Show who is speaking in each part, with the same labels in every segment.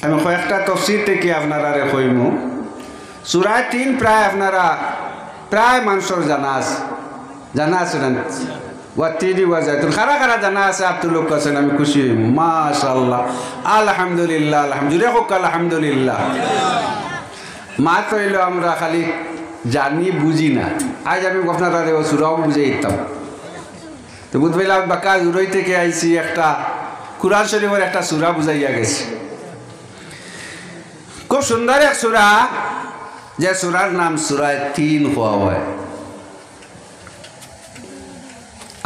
Speaker 1: আমি কয়েকটা তফসির থেকে আপনারা কইমু। সূরা 3 প্রায় আপনারা প্রায় মানুষের জানা আছে না? ওয়াতিদি ওয়াজাতুন খারা খারা জানা আছে। আব্দুল লোক আছেন, আমি খুশি হইম। মাশাআল্লাহ, আলহামদুলিল্লাহ, আলহামদুলিল্লাহ, আলহামদুলিল্লাহ। মা তো হইল আমরা খালি জানি বুঝি না। আজ আমি আপনারা সূরাও বুঝাই দিতাম। তো বুঝলাম বাঁকা জুড়ই থেকে আইছি, একটা কুরআন শরীফের একটা সূরা বুঝাইয়া গেছে। খুব সুন্দর এক সূরা, যে সূরার নাম সূরা 3 হওয়া হয়।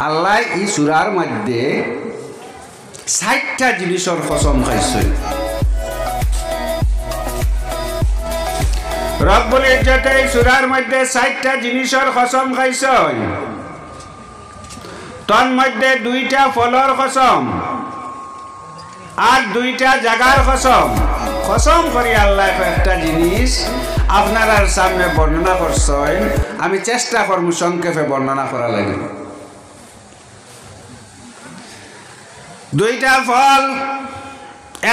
Speaker 1: আল্লাহ এই সূরার মধ্যে 60টা জিনিসের কসম খাইছে। রব্বুল ইজ্জত এই সূরার মধ্যে 60টা জিনিসের কসম খাইছে। তার মধ্যে 2টা ফলের কসম আর 2টা জায়গার কসম। কসম করি আল্লাহ একটা জিনিস আপনার সামনে বর্ণনা করছেন। আমি চেষ্টা করব সংক্ষেপে বর্ণনা করা লাগে। 2টা ফল,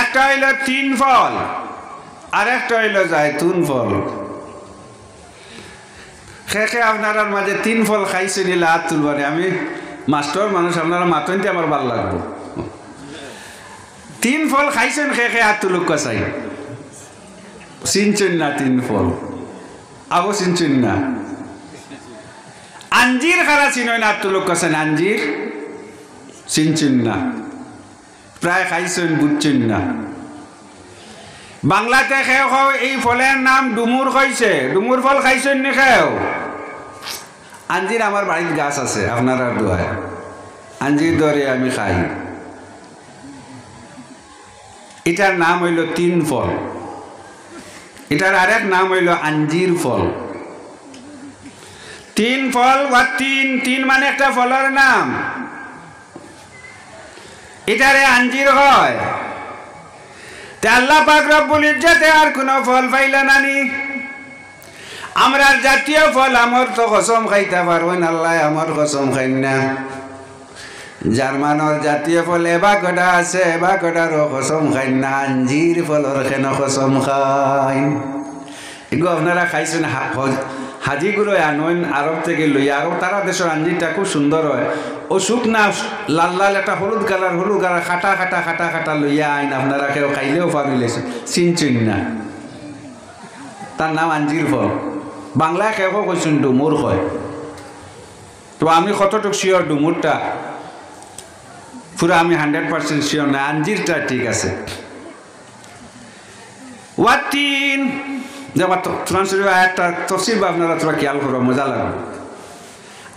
Speaker 1: একটা হইল 3 ফল আর একটা হইল জায়তুন ফল। খেয়ে আপনার মাঝে 3 ফল খাইছে নিলে হাত তুলবানি। আমি মাস্টার মানুষ, আপনারা মাতনটি আমার ভালো লাগবো। 3 ফল খাইছেন, খেয়ে হাত তুলুক চাই। চিনছেন না 3 ফল? আবো চিনছেন না? আঞ্জির খারা চিনই না, হাত তুলুক চাই। আঞ্জির চিনছেন না, প্রায় খাইছেন, বুঝছেন না। বাংলাতে খেয়ে খাও এই ফলের নাম ডুমুর খাইছে। ডুমুর ফল খাইছেন নি? খেয়েও আঞ্জির আমার বাড়ির গাছ আছে, আপনারা দোয়ায় আঞ্জির ধরে আমি খাই। এটার নাম হইল 3 ফল। এটার আরেক নাম হইল আঞ্জির ফল। 3 ফল বা 3 মানে একটা ফলের নাম। এটারে আঞ্জির হয়। তে আল্লাহ পাক রব্বুল ইজ্জতে আর কোন ফল পাইলা নানি। আমরা জাতীয় ফল আমার তো কসম খাইতে পারবেন, আল্লাহ আমার কসম খাইন না। জার্মানের জাতীয় ফল এবাকটা আছে, এবাকটারও কসম খাইন না। আঞ্জির ফলর কেন কসম খাইন? এগুলো আপনারা খাইছেন? হাজিগুলো আনইন আরব থেকে লইয়া। আরব তারা দেশের আঞ্জিরটা খুব সুন্দর হয়। ও শুকনা লাল লাল একটা হলুদ কালার খাটা খাটা খাটা খাটা লইয়া আইন। আপনারা কেউ খাইলেও পাবিলেছেন, চিনছেন না। তার নাম আঞ্জির ফল। বাংলায় কেউ কইছেন ডুমুর হয়। তো আমি কতটুকু শিওর ডুমুরটা পুরো আমি 100% শিওর না। আঞ্জিরটা ঠিক আছে। ওয়াতিন যেমন একটা তফসির বা আপনারা তোরা খেয়াল করো, মজা লাগবে।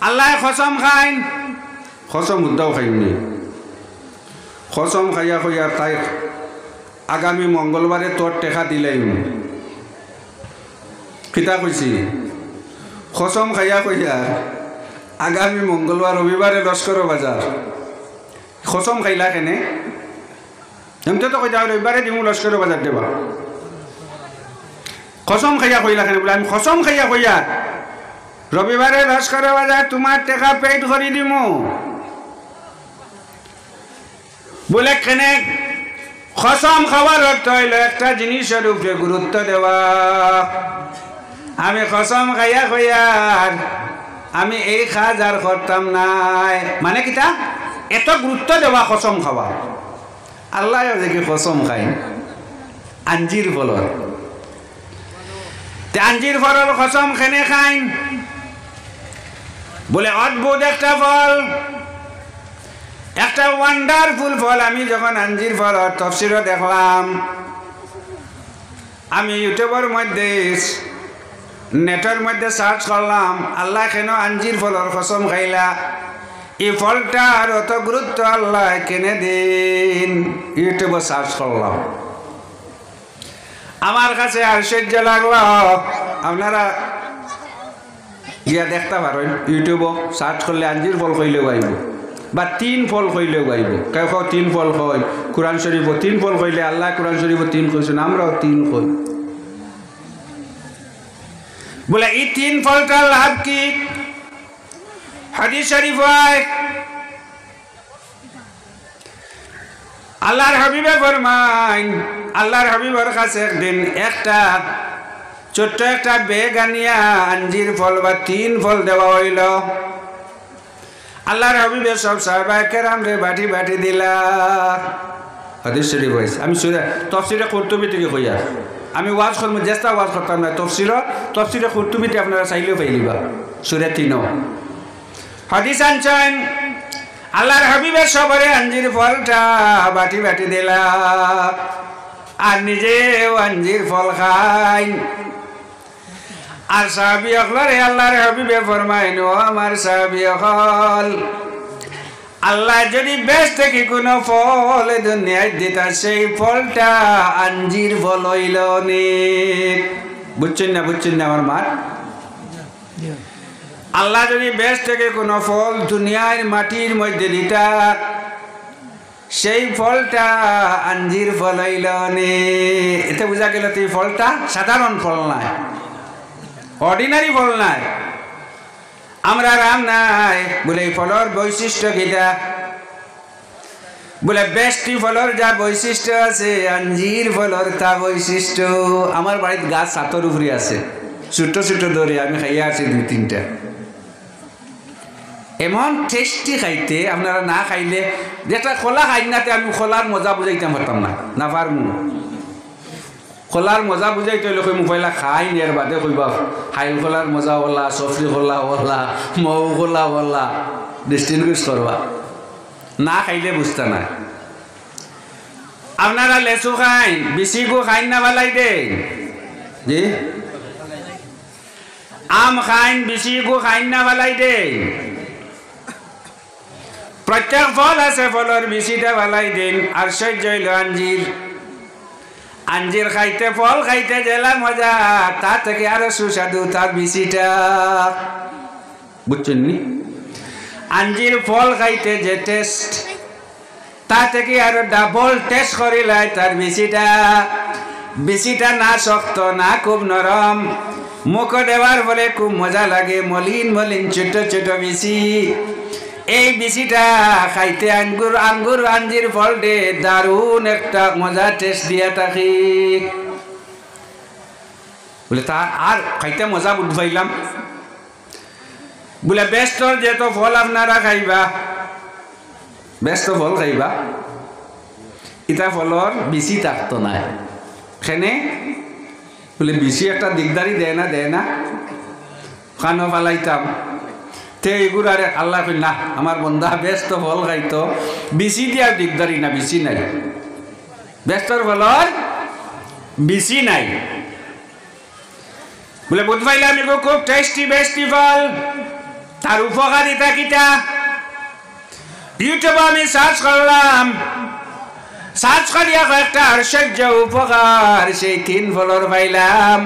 Speaker 1: আল্লাহ কসম খাইন, কসম উদ্দাও খাইনি। কসম খাইয়া খাইয়া তাই আগামী মঙ্গলবারে তোর টেকা দিলাই কিতা কইছি। কসম খাইয়া খাইয়া আগামী মঙ্গলবার রবিবারে লস্কর বাজার। কসম খাইলা কেনে? এমনি তো কইতা রবিবারে দিমু লস্কর বাজার দেবা। কসম খাইয়া কইলা কেন? বলে আমি কসম খাইয়া কইয়া রবিবারে লস্কর বাজার তোমার টেকা পেইড করি দিমু। বলে কেনে? কসম খাওয়ার অর্থ হইল একটা জিনিসের উপরে গুরুত্ব দেওয়া। আমি কসম খাইয়া কইয়ার আমি এই কাজ আর করতাম নাই, মানে কিতা এত গুরুত্ব দেওয়া কসম খাওয়া। আল্লাহ দেখি কসম খাই আঞ্জির ফলর। আঞ্জির ফলর কসম খেনে খাইন? বলে অদ্ভুত একটা ফল, একটা ওয়ান্ডারফুল ফল। আমি যখন আঞ্জির ফলর তফসিরও দেখলাম, আমি ইউটিউবের মধ্যে নেটের মধ্যে সার্চ করলাম, আল্লাহ কেন আঞ্জির ফলর কসম খাইলা, এই ফলটার অত গুরুত্ব আল্লাহ কেনে দিন। ইউটিউবে সার্চ করলাম, আমার কাছে আশ্চর্য লাগলো। আপনারা গিয়া দেখতে পারেন, ইউটিউবে সার্চ করলে আঞ্জির ফল কইলেও আইব বা 3 ফল কইলেও আইব। কেউ 3 ফল কই, কোরআন শরীফ 3 ফল কইলে আল্লাহ কোরআন শরীফ 3 কইছেন, আমরাও 3 কই। বলে এই 3 ফলটার লাভ কি? হাদিস শরীফ হয় আল্লাহর হাবিবে ফরমাইন, আল্লাহর হাবিবের কাছে একদিন একটা ছোট্ট একটা বেগ আনিয়া আঞ্জির ফল বা 3 ফল দেওয়া হইল। আল্লাহর হাবিবে সব সাহাবায়ে কেরাম রে বাটি বাটি দিলা। হাদিস শরীফ হইছে। আমি তাফসীরে কুরতুবী থেকে কইয়া, আমি ওয়াজ করব, চেষ্টা ওয়াজ করতাম না, তাফসীরে কুরতুবীতে আপনারা চাইলেও পাইলিবা সূরা 3 হাদিস আনছেন। আল্লাহর হাবিবের সবরে আঞ্জির ফলটা বাটি বাটি দিলা আর নিজেও আঞ্জির ফল খাই। আর সাহাবী হকলরে আল্লাহর হাবিবে ফরমাইন, ও আমার সাহাবী হকল, আল্লাহ যদি বেশ থেকে কোনো ফল দুনিয়ায় দিতা, সেই ফলটা আঞ্জির ফল হইল অনেক। বুঝছেন না আমার মা? আল্লাহ যদি বেশ থেকে কোনো ফল দুনিয়ার মাটির মধ্যে দিতা, সেই ফলটা আঞ্জির ফল হইল অনেক। এতে বোঝা গেল এই ফলটা সাধারণ ফল নাই, অর্ডিনারি ফল নাই, আমরা রাম নাই। বলে এই ফলের বৈশিষ্ট্য কিটা? বলে বেশটি ফলের যা বৈশিষ্ট্য আছে, আঞ্জির ফলের তা বৈশিষ্ট্য। আমার বাড়িতে গাছ ছাতর উপরে আছে, ছোট ছোট ধরে আমি খাইয়া আছি 2-3টা। এমন টেস্টি খাইতে, আপনারা না খাইলে, যেটা খোলা খাই নাতে আমি খোলার মজা বুঝাইতে পারতাম না পারমু। খোলার মজা বুঝাইতে হইলে কই পয়লা খাই নিয়ার বাদে কইবা হাইল খোলার মজা বলা, সফরি খোলা বলা, মৌ খোলা বলা, ডিস্টিংগুইশ করবা। না খাইলে বুঝতে না। আপনারা লেচু খাইন, বিচিগু খাইন না বালাই দেন জি? আম খাইন, বিচিগু খাইন না বালাই দেন? প্রত্যেক ফল আছে, ফলের বিচিটা বালাই দিন। আর সহ্য হইল আঞ্জির। আঞ্জির খাইতে, ফল খাইতে জেলা মজা, তার থেকে আরো সুস্বাদু তার বিচিটা। বুঝছেন নি? আঞ্জির ফল খাইতে যে টেস্ট, তা থেকে আরো ডাবল টেস্ট করিলাই তার বিচিটা। বিচিটা না শক্ত না খুব নরম, মুখ দেওয়ার ফলে খুব মজা লাগে। মলিন মলিন ছোট ছোট বিচি। এই বিচিটা খাইতে আঙ্গুর আঞ্জির ফল দে দারুণ একটা মজা টেস্ট দিয়া থাকি। বলে তা আর খাইতে মজা বুঝবাইলাম। বলে বেস্টর যেত ফল আপনারা খাইবা, ব্যস্ত ফল খাইবা, ইটা ফলর বিচি থাকতো না। সেনে বলে বিচি একটা দিকদারি দেয় না খানো ফালাইতাম। এইগুলো আরে আল্লাহ কই না, আমার বন্ধা ব্যস্ত ফল খাইতো, বিচি দিয়া দিকদারি না, বিচি নাই, ব্যস্তর ফলর বিচি নাই। বলে বুঝ পাইলাম এগো খুব টেস্টি বেস্টি ফল। তার উপকারিতা কিটা? ইউটিউবে আমি সার্চ করলাম, সার্চ করিয়া কয়েকটা আশ্চর্য উপকার সেই 3 ফলর পাইলাম।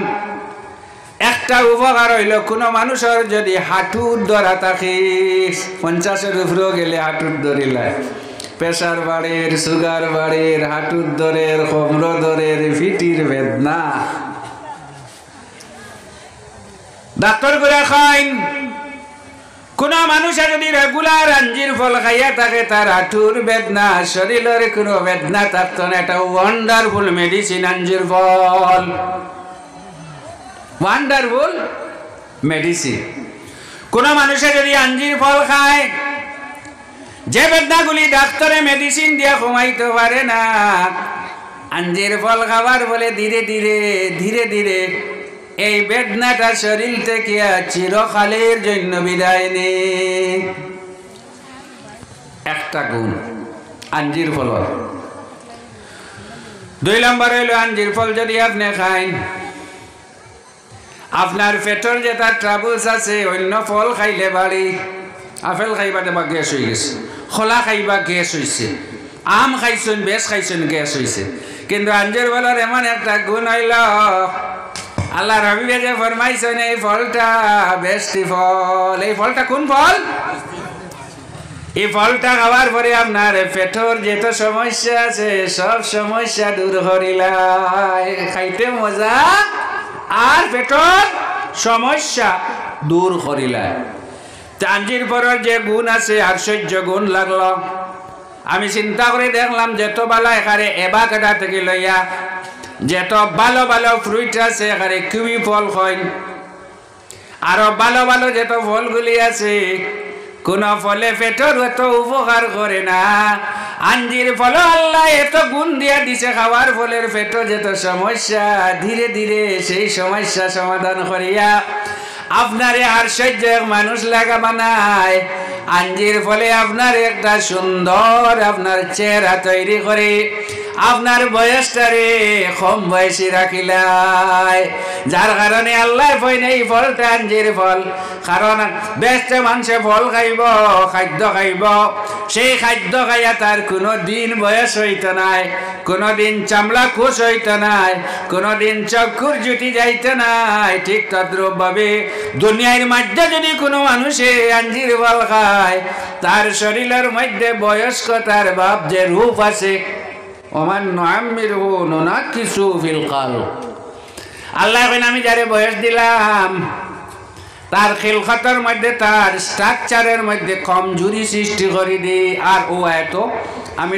Speaker 1: একটা উপকার হইল, কোনো মানুষের যদি হাঁটুর ধরা থাকে, 50-এর উপরেও গেলে হাঁটুর ধরিলায়, প্রেসার বাড়ের, সুগার বাড়ের, হাঁটুর ধরের, কোমর ধরের, ফিটির বেদনা, ডাক্তার করে খাইন। কোন মানুষে যদি রেগুলার আঞ্জির ফল খাইয়া থাকে, তার হাঁটুর বেদনা, শরীরের কোনো বেদনা থাকতো না। এটা ওয়ান্ডারফুল মেডিসিন আঞ্জির ফল, ওয়ান্ডারফুল মেডিসিন। কোন মানুষে যদি আঞ্জির ফল খায়, যে বেদনাগুলি ডাক্তারে মেডিসিন দিয়ে কমাইতে পারে না, আঞ্জির ফল খাবার বলে ধীরে ধীরে এই বেদনাটা শরীর থেকে চিরকালের জন্য বিদায় নেয়। একটা গুণ আঞ্জির ফলর। 2 নম্বর হইল, আঞ্জির ফল যদি আপনি খাইন, আপনার পেটর যেটা ট্রাবলস আছে, অন্য ফল খাইলে বাড়ি, আপেল খাইবা দেবা গ্যাস হয়ে গেছে, খোলা খাইবা গ্যাস হয়েছে, আম খাইছেন বেশ খাইছেন গ্যাস হয়েছে। কিন্তু আঞ্জির ফলের এমন একটা গুণ হইল, আল্লাহর হাবিবে যে ফরমাইছেন এই ফলটা বেস্টি ফল। এই ফলটা কোন ফল? এই ফলটা খাওয়ার পরে আপনার পেটর যেত সমস্যা আছে, সব সমস্যা দূর করিলাই। খাইতে মজা আর পেটর সমস্যা দূর করিলাই। আঞ্জির ফলের যে গুণ আছে, আশ্চর্য গুণ লাগলো। আমি চিন্তা করে দেখলাম যত ভালো এখানে এভাকাডো থেকে লইয়া যত ভালো ভালো ফ্রুইট আছে এখানে কিউই ফল হয়, আরো ভালো ভালো যত ফলগুলি আছে কোন ফলে পেটের এত উপকার করে না। আঞ্জির ফল আল্লাহ এত গুণ দিয়া দিছে, খাওয়ার ফলের পেটের যত সমস্যা ধীরে ধীরে সেই সমস্যা সমাধান করিয়া আপনারে আশ্চর্য মানুষ লাগা বানায়। আঞ্জির ফলে আপনার একটা সুন্দর আপনার চেহারা তৈরি করে আপনার বয়সটারে কম বয়সী রাখিলায়, যার কারণে আল্লাহ কইন এই ফলটা আঞ্জির ফল। কারণ ব্যস্ত মানুষে ফল খাইব, খাদ্য খাইব, সেই খাদ্য খাইয়া তার কোনো দিন বয়স হইত নাই, কোনো দিন চামড়া খুশ হইত নাই, কোনো দিন চক্ষুর জুটি যাইত নাই। ঠিক তদ্রূপ ভাবে দুনিয়ার মধ্যে যদি কোনো মানুষে আঞ্জির ফল খায় তার শরীরের মধ্যে বয়স্কতার ভাব যে রূপ আছে, ওমান নুআম্মিরহু নুনাক্কিসু ফিল খালক। আল্লাহ কইন আমি যারে বয়স দিলাম তার খিলকতের মধ্যে তার স্ট্রাকচারের মধ্যে কমজোরি সৃষ্টি করে দিই। আর ও এত আমি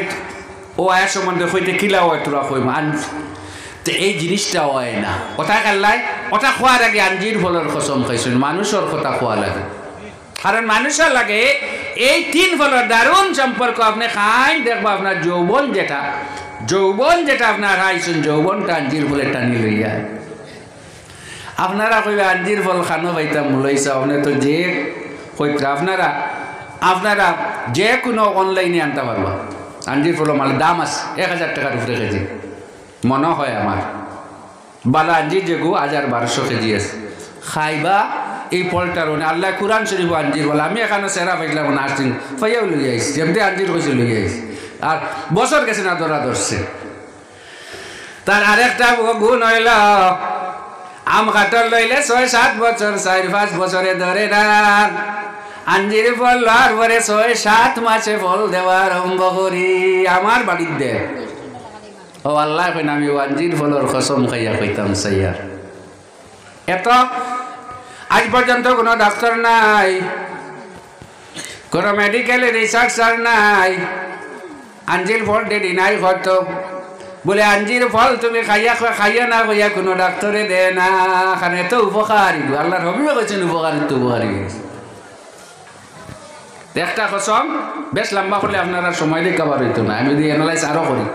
Speaker 1: ও আয় সম্বন্ধে হইতে কিলা হয় তোরা কইম তো এই জিনিসটা হয় না। ওটা কাল্লাই ওটা খোয়ার আগে আঞ্জির ফলের কসম খাইছেন, মানুষের কথা খোয়া লাগে। কারণ মানুষের লাগে এই তিন ফলের দারুণ সম্পর্ক। আপনি খাই দেখবো আপনার যৌবন যেটা আপনার হাইছেন যৌবনটা আঞ্জির ফলে টানি লইয়া। আপনারা কইবে আঞ্জির ফল খানো পাইতাম লইছা, আপনি তো যে কইতা আপনারা যে কোনো অনলাইনে আনতে পারবা। আঞ্জির ফল মানে দাম আছে 1000 টাকার উপরে কেজি মনে হয় আমার। বালা আঞ্জির যেগু 1200 কেজি আছে। খাইবা এই ফলটার আল্লাহ কুরআন শরীফ আঞ্জির বলে। আমি এখানে সেরা পাইলাম নার্সিং ফাইয়াও লইয়া আইসি, যেমনি আঞ্জির কইছে লইয়া আইসি। আর বছর গেছে না ধরা ধরছে। তার আরেকটা গুণ হইল আম কাঠর লইলে 6-7 বছর 4-5 বছরে ধরে না। আঞ্জির ফল লওয়ার পরে 6-7 মাসে ফল দেওয়া আরম্ভ করি। আমার বাড়ির দে ও আল্লাহ কইন আমি আঞ্জির ফলের কসম খাইয়া কইতাম সাইয়ার। এত আজ পর্যন্ত কোনো ডাক্তার নাই, কোনো মেডিকেল রিসার্চার নাই আঞ্জির ফল ডিনাই করত বলে আঞ্জির ফল তুমি খাইয়া না কইয়া কোনো ডাক্তারে দে না। খানে তো উপকারী, আল্লাহর হবিবে কইছেন উপকারী তো উপকারী। একটা কসম বেশ লম্বা করলে আপনারা সময় দিয়ে কাবার হইতো না, আমি যদি এনালাইজ আরও করি।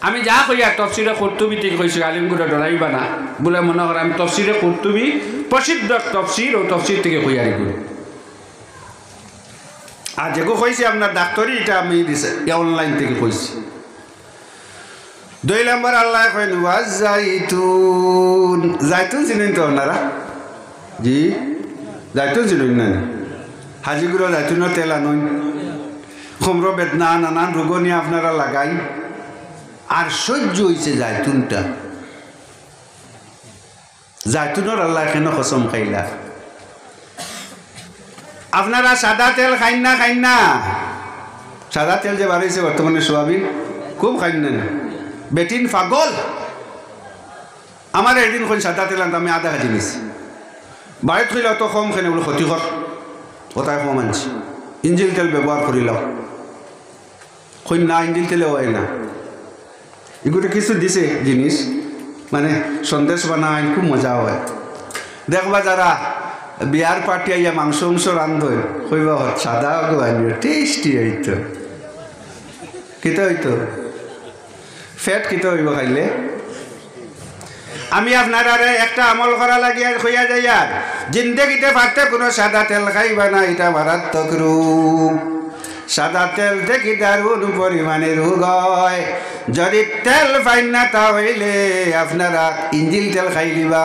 Speaker 1: আমি যা কইয়া তফসিরে কুরতুবি ঠিক কইছি, আলিমগুলো ডরাইবা না বলে মনে করে আমি তফসিরে কুরতুবি প্রসিদ্ধ তফসির ও তফসির থেকে কইয়ারি করি। আর যেগু কইছি আপনার ডাক্তারি এটা আমি অনলাইন থেকে কইছি। 2 নম্বর আল্লাহ কইন ওয়াজ জাইতুন। জাইতুন চিনেন তো আপনারা? জি জাইতুন চিনেন না? হাজিগুলো জাইতুনের তেল আনুন, খুমর বেদনা নানান রোগ নিয়ে আপনারা লাগাই। আর সহ্য হয়েছে জাইতুনটা। জাইতুনের আল্লাহ কেন কসম খাইলা? আপনারা সাদা তেল খাইন না? সাদা তেল যে বাড়াইছে বর্তমানে সোয়াবিন খুব খাইন না। বেটিন পাগল। আমার একদিন কোন সাদা তেল আনতে আমি 1/2 কেজি নিছি। বাড়িত খাইলে অত কম খাই বলে ক্ষতিকর, ওটাই কম আনছি। ইঞ্জিল তেল ব্যবহার করিলাম, কইন না ইঞ্জিল তেলে হয় না। এগুলো কিছু দিছে জিনিস, মানে সন্দেশ বানায় খুব মজা হয়। দেখবা যারা বিয়ার পার্টি আইয়া মাংস রান্ধই কইবা সাদা টেস্টি হইতো। কিতা হইতো ফ্যাট কিতা হইব খাইলে। আমি আপনারা একটা আমল করা লাগিয়া হইয়া যাই আর জিন্দগিতে পারতে কোনো সাদা তেল খাইবা না, এটা মারাত্মক রোগ। সাদা তেল থেকে দারুণ পরিমাণে রোগ হয়। যদি তেল পাইন না তা হইলে আপনারা ইঞ্জিল তেল খাই দিবা।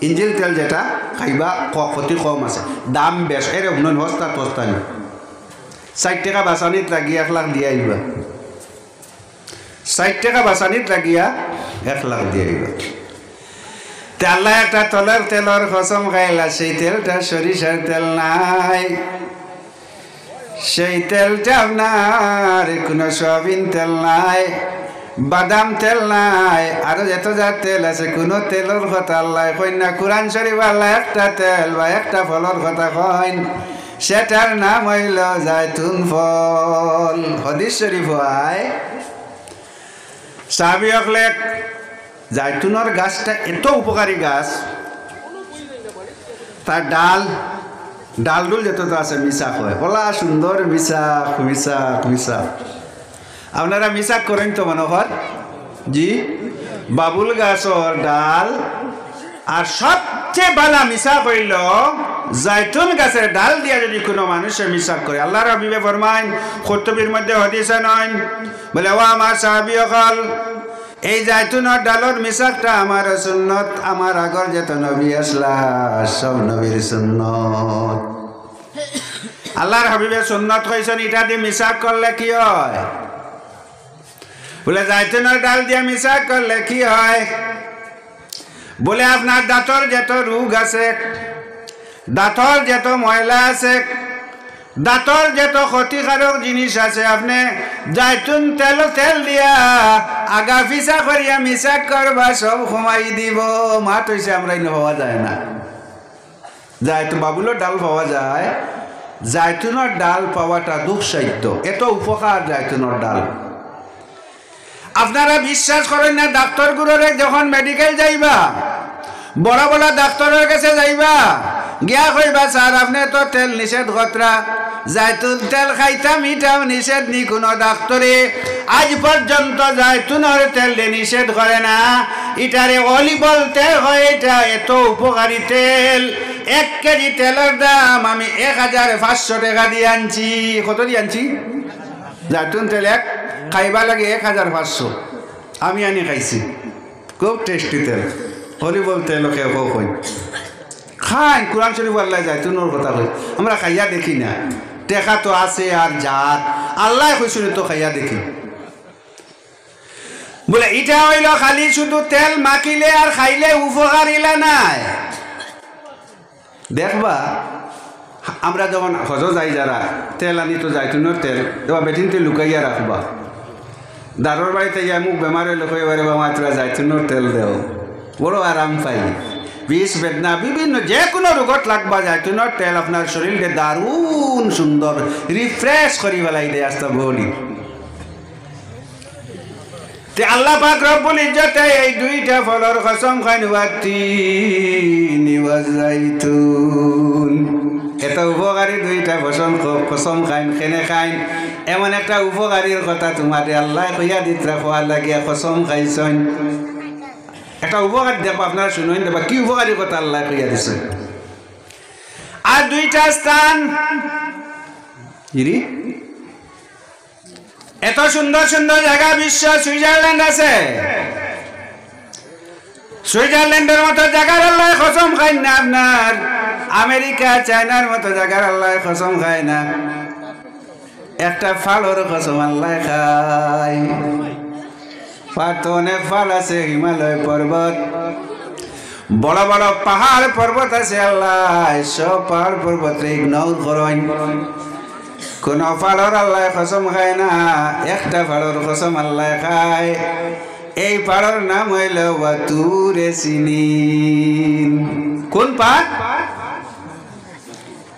Speaker 1: ইঞ্জিল তেল যেটা খাইবা ক্ষতি কম আছে, দাম বেশ। এরকম হস্তা টস্তা নেই। 60 টাকা বাসানিত লাগিয়া 1 লাখ দিয়ে আইবা। 60 টাকা বাসানিত লাগিয়া 1 লাখ দিয়ে আইবা। আল্লাহ একটা তেলের কসম খাইলা, সেই তেলটা সরিষার তেল নাই। সেই তেলটা আপনার কোনো সয়াবিন তেল নাই, বাদাম তেল নাই, আরো যত যা তেল আছে কোনো তেলের কথা আল্লাহ কইন না। কুরআন শরীফ আল্লাহ একটা তেল বা একটা ফলের কথা কইন, সেটার নাম হইল জাইতুন ফল। হাদিস শরীফ হয় সাহাবী হকলে জাইতুনের গাছটা এত উপকারী গাছ, তার ডাল যেত তো আছে মিশাক হয়, বলা সুন্দর মিশাক। আপনারা মিশাক করেন তো মনে হয়? জি, বাবুল গাছর ডাল আর সবচেয়ে ভালো মিশাক হইল জাইতুন গাছের ডাল দিয়া যদি কোনো মানুষে মিশাক করে। আল্লাহর হাবিবে ফরমাইন, খুতবির মধ্যে হাদিসে নয়, বলে ও আমার সাহাবী হল, এই জাইতুনের ডালর মিশাকটা আমার সুন্নত, আমার আগর যত নবী আসলা সব নবীর সুন্নত। আল্লাহর হাবিবের সুন্নত কইছেন এটা দিয়ে মিশাক করলে কি হয়? বলে জাইতুনের ডাল দিয়ে মিশাক করলে কি হয়? বলে আপনার দাঁতর যত রোগ আছে, দাঁতর যত ময়লা আছে, দাঁতর যত ক্ষতিকারক জিনিস আছে, আপনি জাইতুন তেল দিয়া আগা পিছা করিয়া মিশাক করবা, সব কমাই দিব। মাত হইছে আমরা ইনো পাওয়া যায় না, জাইতুন বাবুলের ডাল পাওয়া যায়, জাইতুনের ডাল পাওয়াটা দুঃসাধ্য, এত উপকার জাইতুনের ডাল। আপনারা বিশ্বাস করেন না, ডাক্তার গুলোরে যখন মেডিকেল যাইবা, বড় বড় ডাক্তারের কাছে যাইবা, গিয়া কইবা স্যার আপনি তো তেল নিষেধ কতরা, জাইতুন তেল খাইতাম ইটাও নিষেধ নি, কোনো ডাক্তারে আজ পর্যন্ত জাইতুনের তেল নিষেধ করে না। ইটারে অলিবল তেল হয়, এটা এত উপকারী তেল। 1 কেজি তেলের দাম আমি 1500 টাকা দিয়ে আনছি। কত দিয়ে আনছি? জাইতুন তেল এক খাইবা লাগে 1500, আমি আনি খাইছি, খুব টেস্টি তেল। হরিবল তেল কেউ কই খাই, কোরআন শরীফ আল্লাহ জাইতুনের কথা কই, আমরা খাইয়া দেখি না। টেকা তো আছে আর জাত, আল্লাহ কইছিল তো খাইয়া দেখি। বলে এটা হইল খালি শুধু তেল মাখিলে আর খাইলে উপকার ইলা নাই। দেখবা আমরা যখন হজ যাই, যারা তেল আনি তো জাইতুনের তেল এবার বেটিন তেল লুকাইয়া রাখবা, দারোর বাড়িতে গিয়ে মুখ বেমার হইলে কইবারে বাবা তোরা জাইতুনের তেল দেও, বড় আরাম পাই। বিষ বেদনা বিভিন্ন যে কোনো রোগত লাগবা, জাইতুনের তেল আপনার শরীরকে দারুণ সুন্দর রিফ্রেশ করি ফেলাই দেয় আস্তা বলি। আল্লাহ পাক রব্বুল ইজ্জতে এই দুইটা ফলের কসম খান, ওয়াতিন ওয়া জাইতুন, এত উপকারী দুইটা কসম খাইন, কেনে খাইন? এমন একটা উপকারীর কথা তোমাদের আল্লাহ কইয়া দিত রাখোয়ার লাগিয়া কসম খাইছেন। একটা উপকার দেখো, আপনারা শুনুন দেবা কি উপকারী কথা আল্লাহ কইয়া দিছে। আর দুইটা স্থান এত সুন্দর সুন্দর জায়গা বিশ্ব, সুইজারল্যান্ড আছে, সুইজারল্যান্ডের মতো জায়গার আল্লাহ কসম খাই না, আপনার আমেরিকা চায়নার মতো জায়গার আল্লাহ কসম খায় না, একটা ফালর কসম আল্লাহ খায়। ফাল তো অনেক ফাল আছে, হিমালয় পর্বত, বড় বড় পাহাড় পর্বত আছে, আল্লাহ সব পাহাড় পর্বত ইগনোর করেন। কোন ফালর আল্লাহ কসম খায় না, একটা ফালর কসম আল্লাহ খায়। এই পাহাড়ের নাম হইল ওয়াতুরে সিনিন। কোন পাহাড়?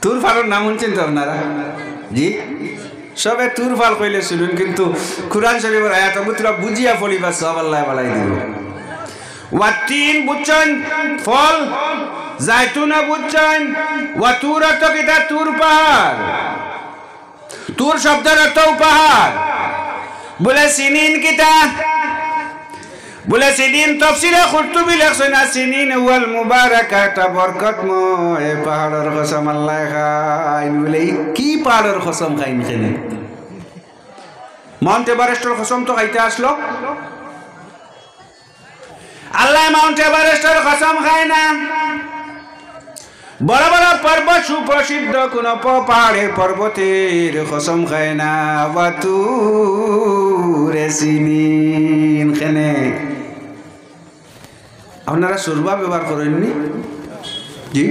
Speaker 1: তুর ফালের নাম শুনছেন তো আপনারা? জি, সবে তুর ফাল কইলে শুনুন, কিন্তু কুরআন শরীফের আয়াত তোরা বুঝিয়া পড়িবা, সব আল্লাহ বালাই দিব। ওয়াতিন বুঝছেন ফল, জাইতুনা বুঝছেন, ওয়াতুর অর্থ কিটা? তুর পাহাড়, তুর শব্দের অর্থ পাহাড়। বলে সিনিন কিটা? বলে সিনিন তাফসীরে কুরতুবী লেখছেন, সিনিন ওয়াল মুবারাকা, একটা বরকতময় পাহাড়ের কসম আল্লাহ খায়। বলে কি পাহাড়ের কসম খাইন? কেন মাউন্ট এভারেস্টের কসম তো খাইতে আসলো? আল্লাহ মাউন্ট এভারেস্টের কসম খায় না। বড় বড় পর্বত, সুপ্রসিদ্ধ কোন পাহাড়ের পর্বতের কসম খায় না। ওয়াতুরে সিনিন, কেনে আপনারা সুরবা ব্যবহার করেননি? জি,